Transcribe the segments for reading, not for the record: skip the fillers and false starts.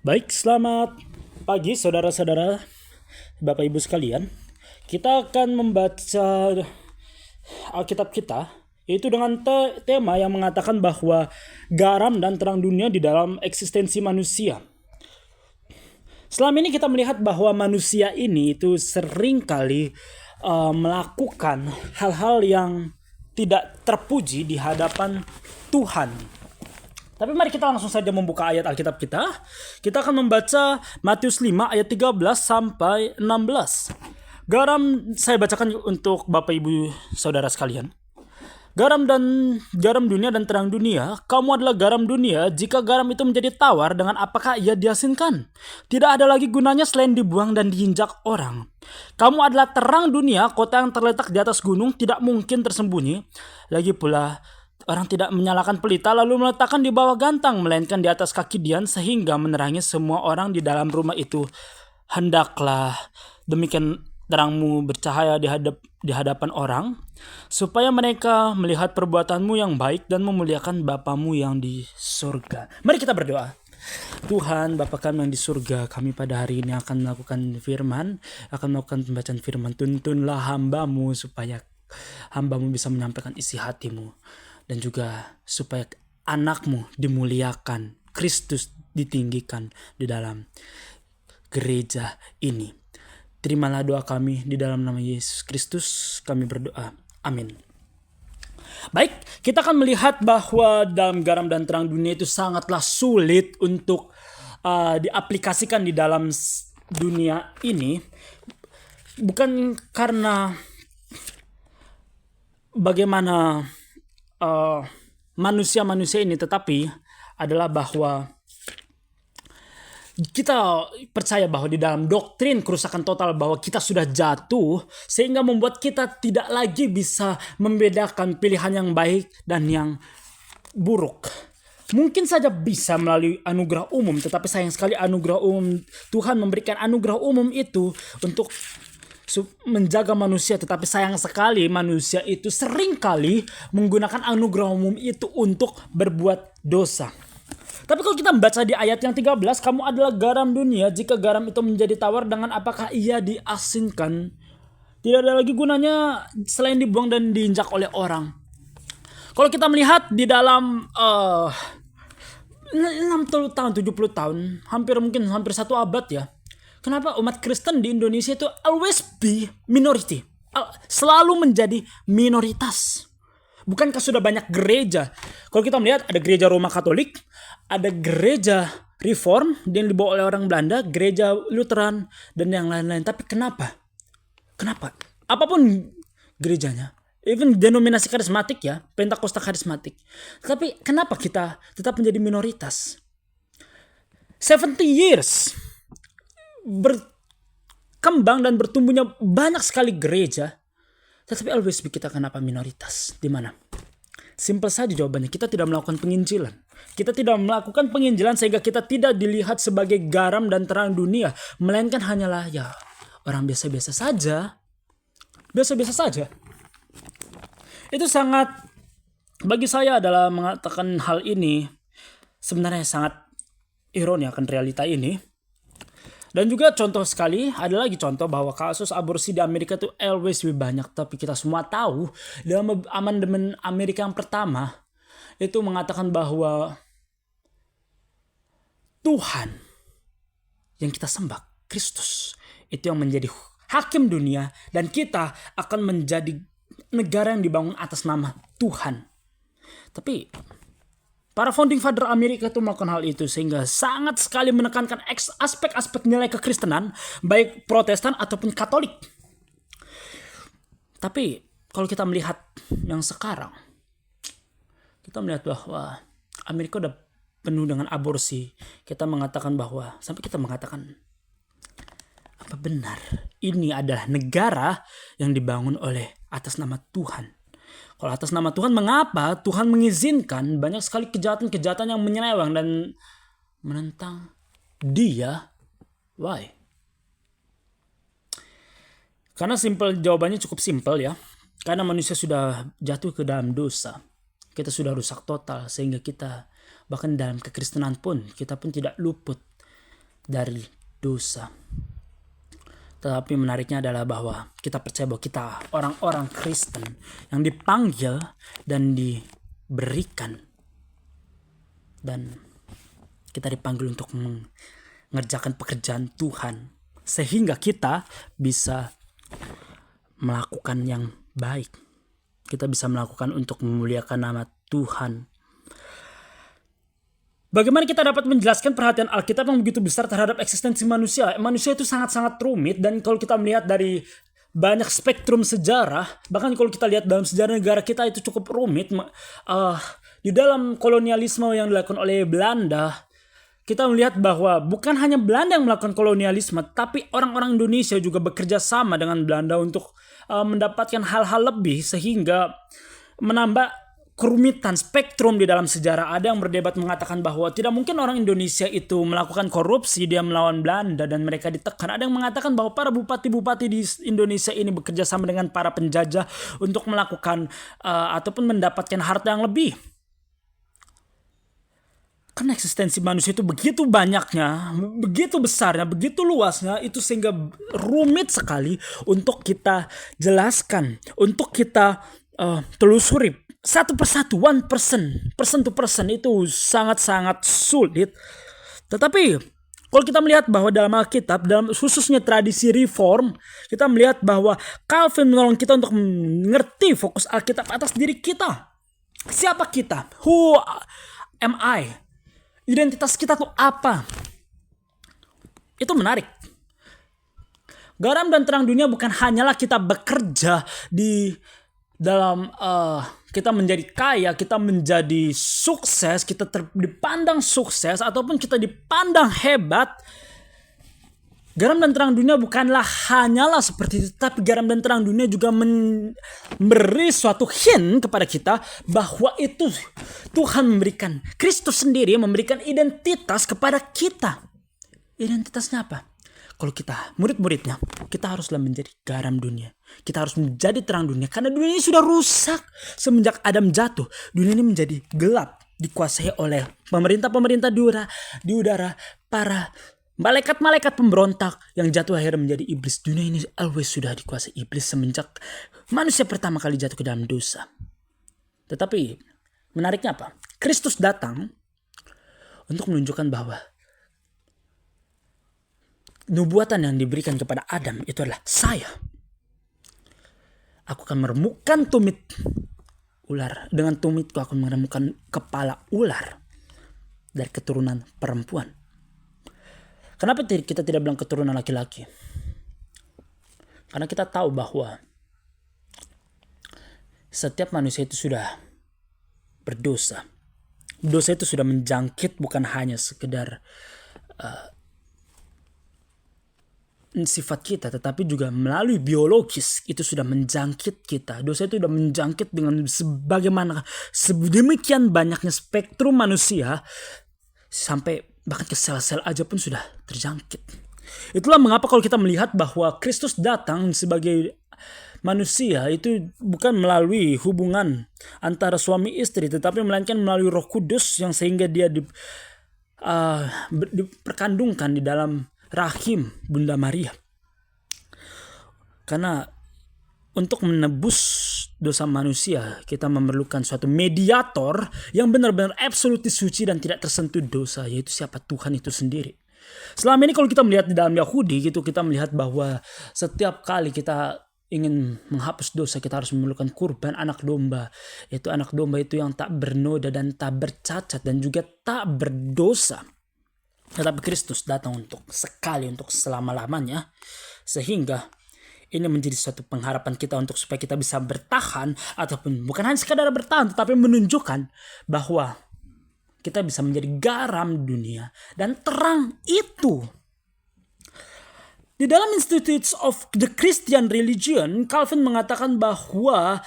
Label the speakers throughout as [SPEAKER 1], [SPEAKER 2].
[SPEAKER 1] Baik, selamat pagi saudara-saudara, Bapak Ibu sekalian. Kita akan membaca Alkitab kita, yaitu dengan tema yang mengatakan bahwa garam dan terang dunia di dalam eksistensi manusia. Selama ini kita melihat bahwa manusia ini itu seringkali melakukan hal-hal yang tidak terpuji di hadapan Tuhan. Tapi mari kita langsung saja membuka ayat Alkitab kita. Kita akan membaca Matius 5 ayat 13 sampai 16. Saya bacakan untuk Bapak Ibu Saudara sekalian. Garam dunia dan terang dunia, kamu adalah garam dunia. Jika garam itu menjadi tawar, dengan apakah ia diasinkan? Tidak ada lagi gunanya selain dibuang dan diinjak orang. Kamu adalah terang dunia, kota yang terletak di atas gunung tidak mungkin tersembunyi. Lagi pula, orang tidak menyalakan pelita lalu meletakkan di bawah gantang, melainkan di atas kaki dian sehingga menerangi semua orang di dalam rumah itu. Hendaklah demikian terangmu bercahaya di hadapan orang, supaya mereka melihat perbuatanmu yang baik dan memuliakan Bapamu yang di surga. Mari kita berdoa. Tuhan, Bapa kami yang di surga, kami pada hari ini akan melakukan pembacaan firman. Tuntunlah hamba-Mu supaya hamba-Mu bisa menyampaikan isi hati-Mu, dan juga supaya anak-Mu dimuliakan, Kristus ditinggikan di dalam gereja ini. Terimalah doa kami di dalam nama Yesus Kristus kami berdoa. Amin. Baik, kita akan melihat bahwa dalam garam dan terang dunia itu sangatlah sulit untuk diaplikasikan di dalam dunia ini. Bukan karena bagaimana manusia-manusia ini, tetapi adalah bahwa kita percaya bahwa di dalam doktrin kerusakan total bahwa kita sudah jatuh, sehingga membuat kita tidak lagi bisa membedakan pilihan yang baik dan yang buruk. Mungkin saja bisa melalui anugerah umum, tetapi sayang sekali anugerah umum, Tuhan memberikan anugerah umum itu untuk menjaga manusia, tetapi sayang sekali manusia itu seringkali menggunakan anugerah umum itu untuk berbuat dosa. Tapi kalau kita membaca di ayat yang 13, kamu adalah garam dunia. Jika garam itu menjadi tawar, dengan apakah ia diasinkan? Tidak ada lagi gunanya selain dibuang dan diinjak oleh orang. Kalau kita melihat di dalam 60 tahun, 70 tahun, hampir satu abad ya. Kenapa umat Kristen di Indonesia itu always be minority? Selalu menjadi minoritas. Bukankah sudah banyak gereja? Kalau kita melihat ada gereja Roma Katolik, ada gereja Reform yang dibawa oleh orang Belanda, gereja Lutheran, dan yang lain-lain. Tapi kenapa? Apapun gerejanya, even denominasi karismatik ya, Pentakosta karismatik. Tapi kenapa kita tetap menjadi minoritas? 70 years berkembang dan bertumbuhnya banyak sekali gereja, tetapi always kita kenapa minoritas? Di mana? Simple saja jawabannya, kita tidak melakukan penginjilan. Kita tidak melakukan penginjilan sehingga kita tidak dilihat sebagai garam dan terang dunia, melainkan hanyalah ya orang biasa-biasa saja. Biasa-biasa saja. Itu sangat, bagi saya adalah mengatakan hal ini sebenarnya sangat ironi akan realita ini. Dan juga contoh sekali, ada lagi contoh bahwa kasus aborsi di Amerika itu always lebih banyak. Tapi kita semua tahu dalam amandemen Amerika yang pertama itu mengatakan bahwa Tuhan yang kita sembah, Kristus, itu yang menjadi hakim dunia, dan kita akan menjadi negara yang dibangun atas nama Tuhan. Tapi para founding father Amerika itu melakukan hal itu sehingga sangat sekali menekankan aspek-aspek nilai kekristenan, baik Protestan ataupun Katolik. Tapi kalau kita melihat yang sekarang, kita melihat bahwa Amerika udah penuh dengan aborsi. Kita mengatakan bahwa, sampai kita mengatakan, apa benar ini adalah negara yang dibangun oleh atas nama Tuhan? Kalau atas nama Tuhan, mengapa Tuhan mengizinkan banyak sekali kejahatan-kejahatan yang menyeleweng dan menentang Dia? Why? Karena jawabannya cukup simpel ya. Karena manusia sudah jatuh ke dalam dosa. Kita sudah rusak total sehingga kita bahkan dalam kekristenan pun kita pun tidak luput dari dosa. Tetapi menariknya adalah bahwa kita percaya bahwa kita orang-orang Kristen yang dipanggil dan diberikan, dan kita dipanggil untuk mengerjakan pekerjaan Tuhan sehingga kita bisa melakukan yang baik. Kita bisa melakukan untuk memuliakan nama Tuhan. Bagaimana kita dapat menjelaskan perhatian Alkitab yang begitu besar terhadap eksistensi manusia? Manusia itu sangat-sangat rumit, dan kalau kita melihat dari banyak spektrum sejarah, bahkan kalau kita lihat dalam sejarah negara kita itu cukup rumit. Di dalam kolonialisme yang dilakukan oleh Belanda, kita melihat bahwa bukan hanya Belanda yang melakukan kolonialisme, tapi orang-orang Indonesia juga bekerja sama dengan Belanda untuk mendapatkan hal-hal lebih, sehingga menambah kerumitan spektrum di dalam sejarah. Ada yang berdebat mengatakan bahwa tidak mungkin orang Indonesia itu melakukan korupsi, dia melawan Belanda dan mereka ditekan. Ada yang mengatakan bahwa para bupati-bupati di Indonesia ini bekerja sama dengan para penjajah untuk melakukan ataupun mendapatkan harta yang lebih. Karena eksistensi manusia itu begitu banyaknya, begitu besarnya, begitu luasnya, itu sehingga rumit sekali untuk kita jelaskan, untuk kita telusuri satu persatu, person to person, itu sangat-sangat sulit. Tetapi kalau kita melihat bahwa dalam Alkitab, dalam khususnya tradisi reform, kita melihat bahwa Calvin menolong kita untuk mengerti fokus Alkitab atas diri kita. Siapa kita? Who am I? Identitas kita tuh apa? Itu menarik. Garam dan terang dunia bukan hanyalah kita bekerja di dalam kita menjadi kaya, kita menjadi sukses, kita dipandang sukses, ataupun kita dipandang hebat. Garam dan terang dunia bukanlah hanyalah seperti itu, tapi garam dan terang dunia juga memberi suatu hint kepada kita bahwa itu Tuhan memberikan, Kristus sendiri memberikan identitas kepada kita. Identitasnya apa? Kalau kita murid-muridnya, kita haruslah menjadi garam dunia. Kita harus menjadi terang dunia. Karena dunia ini sudah rusak. Semenjak Adam jatuh, dunia ini menjadi gelap. Dikuasai oleh pemerintah-pemerintah di udara, para malaikat-malaikat pemberontak yang jatuh akhirnya menjadi iblis. Dunia ini always sudah dikuasai iblis semenjak manusia pertama kali jatuh ke dalam dosa. Tetapi menariknya apa? Kristus datang untuk menunjukkan bahwa nubuatan yang diberikan kepada Adam itu adalah saya. Aku akan meremukkan tumit ular. Dengan tumitku aku meremukkan kepala ular dari keturunan perempuan. Kenapa kita tidak bilang keturunan laki-laki? Karena kita tahu bahwa setiap manusia itu sudah berdosa. Dosa itu sudah menjangkit bukan hanya sekedar sifat kita, tetapi juga melalui biologis itu sudah menjangkit kita. Dosa itu sudah menjangkit dengan sebagaimana sedemikian banyaknya spektrum manusia, sampai bahkan ke sel-sel aja pun sudah terjangkit. Itulah mengapa kalau kita melihat bahwa Kristus datang sebagai manusia itu bukan melalui hubungan antara suami istri, tetapi melainkan melalui Roh Kudus yang sehingga dia diperkandungkan di dalam rahim Bunda Maria. Karena untuk menebus dosa manusia, kita memerlukan suatu mediator yang benar-benar absolut suci dan tidak tersentuh dosa, yaitu siapa? Tuhan itu sendiri. Selama ini kalau kita melihat di dalam Yahudi gitu, kita melihat bahwa setiap kali kita ingin menghapus dosa, kita harus memerlukan kurban anak domba. Yaitu anak domba itu yang tak bernoda dan tak bercacat dan juga tak berdosa. Tetapi Kristus datang untuk sekali, untuk selama-lamanya, sehingga ini menjadi suatu pengharapan kita untuk supaya kita bisa bertahan, ataupun bukan hanya sekadar bertahan, tetapi menunjukkan bahwa kita bisa menjadi garam dunia dan terang itu. Di dalam Institutes of the Christian Religion, Calvin mengatakan bahwa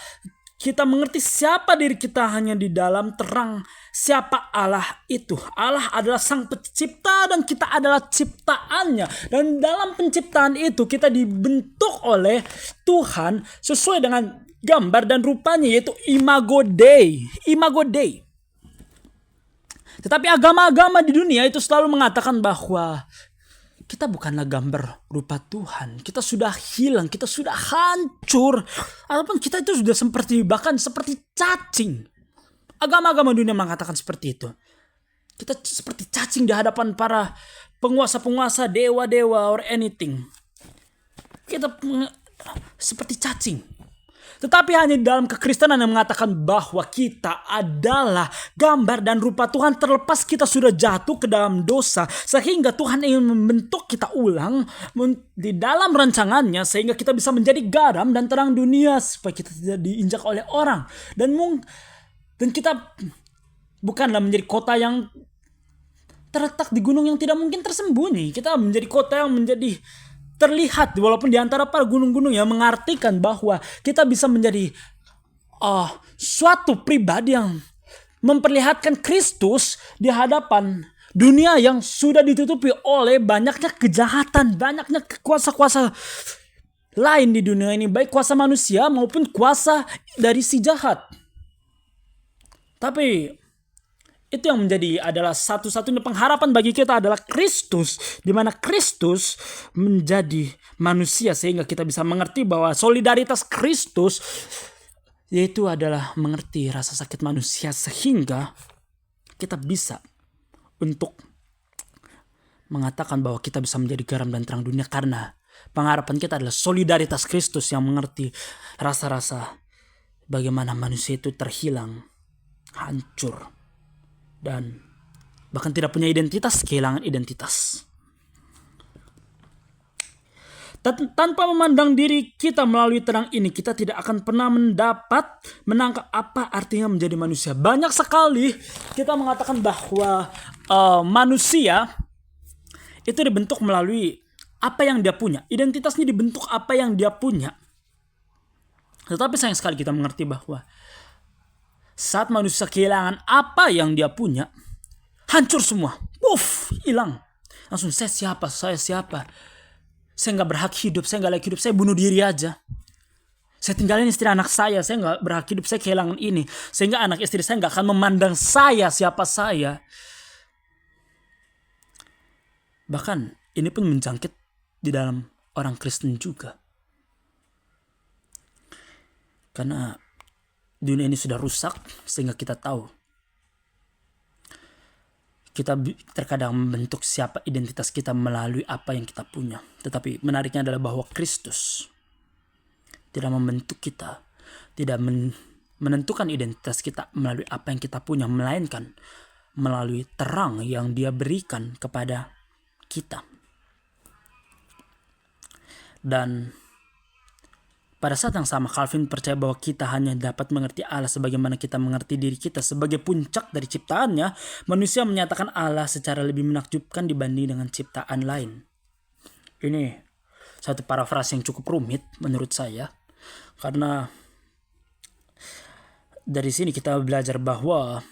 [SPEAKER 1] kita mengerti siapa diri kita hanya di dalam terang siapa Allah itu. Allah adalah sang pencipta dan kita adalah ciptaannya. Dan dalam penciptaan itu kita dibentuk oleh Tuhan sesuai dengan gambar dan rupanya, yaitu Imago Dei. Imago Dei. Tetapi agama-agama di dunia itu selalu mengatakan bahwa kita bukanlah gambar rupa Tuhan. Kita sudah hilang, kita sudah hancur. Ataupun kita itu sudah bahkan seperti cacing. Agama-agama dunia mengatakan seperti itu. Kita seperti cacing di hadapan para penguasa-penguasa, dewa-dewa, or anything. Kita seperti cacing. Tetapi hanya dalam kekristenan yang mengatakan bahwa kita adalah gambar dan rupa Tuhan, terlepas kita sudah jatuh ke dalam dosa. Sehingga Tuhan ingin membentuk kita ulang di dalam rancangannya, sehingga kita bisa menjadi garam dan terang dunia, supaya kita tidak diinjak oleh orang. Dan kita bukanlah menjadi kota yang terletak di gunung yang tidak mungkin tersembunyi. Kita menjadi kota yang menjadi terlihat walaupun di antara para gunung-gunung, yang mengartikan bahwa kita bisa menjadi suatu pribadi yang memperlihatkan Kristus di hadapan dunia yang sudah ditutupi oleh banyaknya kejahatan, banyaknya kuasa-kuasa lain di dunia ini, baik kuasa manusia maupun kuasa dari si jahat. Tapi itu yang adalah satu-satunya pengharapan bagi kita adalah Kristus, di mana Kristus menjadi manusia, sehingga kita bisa mengerti bahwa solidaritas Kristus yaitu adalah mengerti rasa sakit manusia, sehingga kita bisa untuk mengatakan bahwa kita bisa menjadi garam dan terang dunia, karena pengharapan kita adalah solidaritas Kristus yang mengerti rasa-rasa bagaimana manusia itu terhilang, hancur, dan bahkan tidak punya identitas, kehilangan identitas. Tanpa memandang diri kita melalui terang ini, kita tidak akan pernah menangkap apa artinya menjadi manusia. Banyak sekali kita mengatakan bahwa manusia itu dibentuk melalui apa yang dia punya. Identitasnya dibentuk apa yang dia punya. Tetapi sayang sekali kita mengerti bahwa saat manusia kehilangan apa yang dia punya, hancur semua. Hilang. Langsung saya siapa? Saya gak berhak hidup, saya gak layak hidup, saya bunuh diri aja. Saya tinggalin istri anak saya gak berhak hidup, saya kehilangan ini. Sehingga anak istri saya gak akan memandang saya siapa saya. Bahkan ini pun menjangkit di dalam orang Kristen juga. Karena dunia ini sudah rusak, sehingga kita tahu kita terkadang membentuk siapa identitas kita melalui apa yang kita punya. Tetapi menariknya adalah bahwa Kristus tidak membentuk kita, tidak menentukan identitas kita melalui apa yang kita punya, melainkan melalui terang yang Dia berikan kepada kita. Dan pada saat yang sama, Calvin percaya bahwa kita hanya dapat mengerti Allah sebagaimana kita mengerti diri kita. Sebagai puncak dari ciptaannya, manusia menyatakan Allah secara lebih menakjubkan dibanding dengan ciptaan lain. Ini satu parafrase yang cukup rumit menurut saya. Karena dari sini kita belajar bahwa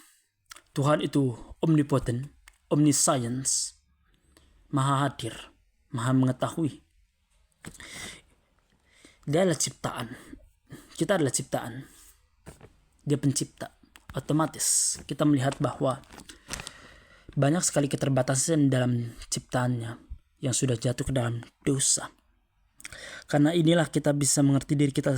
[SPEAKER 1] Tuhan itu omnipotent, omniscience, maha hadir, maha mengetahui. Dia adalah ciptaan. Kita adalah ciptaan. Dia pencipta. Otomatis kita melihat bahwa banyak sekali keterbatasan dalam ciptaannya yang sudah jatuh ke dalam dosa. Karena inilah kita bisa mengerti diri kita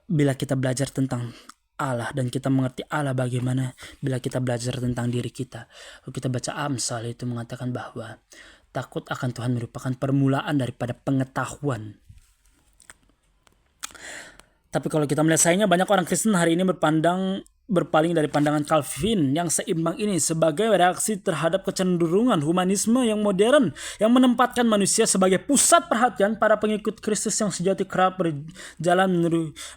[SPEAKER 1] bila kita belajar tentang Allah, dan kita mengerti Allah bagaimana bila kita belajar tentang diri kita. Kalau kita baca Amsal, itu mengatakan bahwa takut akan Tuhan merupakan permulaan daripada pengetahuan. Tapi kalau kita melihat sayangnya banyak orang Kristen hari ini berpaling dari pandangan Calvin yang seimbang ini sebagai reaksi terhadap kecenderungan humanisme yang modern yang menempatkan manusia sebagai pusat perhatian. Para pengikut Kristus yang sejati kerap berjalan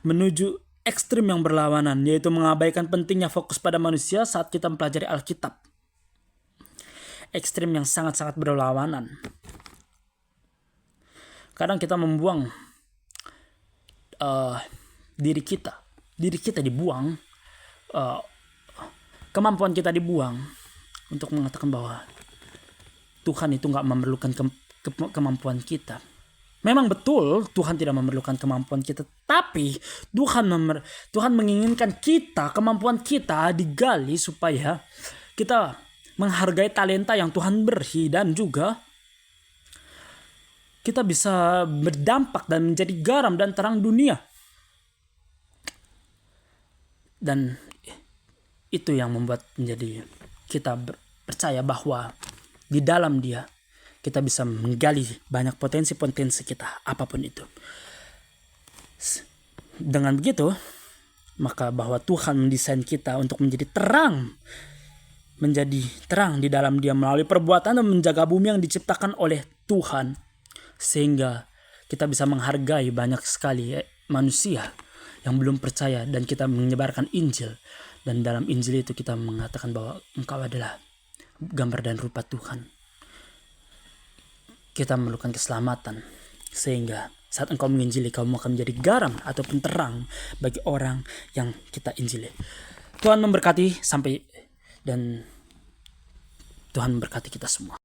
[SPEAKER 1] menuju ekstrim yang berlawanan, yaitu mengabaikan pentingnya fokus pada manusia saat kita mempelajari Alkitab. Ekstrim yang sangat-sangat berlawanan. Kadang kita membuang diri kita dibuang, kemampuan kita dibuang untuk mengatakan bahwa Tuhan itu gak memerlukan kemampuan kita. Memang betul Tuhan tidak memerlukan kemampuan kita, tapi Tuhan menginginkan kemampuan kita digali supaya kita menghargai talenta yang Tuhan beri, dan juga kita bisa berdampak dan menjadi garam dan terang dunia. Dan itu yang membuat menjadi kita percaya bahwa di dalam Dia kita bisa menggali banyak potensi-potensi kita, apapun itu. Dengan begitu, maka bahwa Tuhan mendesain kita untuk menjadi terang di dalam Dia melalui perbuatan dan menjaga bumi yang diciptakan oleh Tuhan, sehingga kita bisa menghargai banyak sekali manusia yang belum percaya, dan kita menyebarkan Injil. Dan dalam Injil itu kita mengatakan bahwa engkau adalah gambar dan rupa Tuhan. Kita memerlukan keselamatan, sehingga saat engkau menginjili, kamu akan menjadi garam ataupun terang bagi orang yang kita injili. Tuhan memberkati dan Tuhan memberkati kita semua.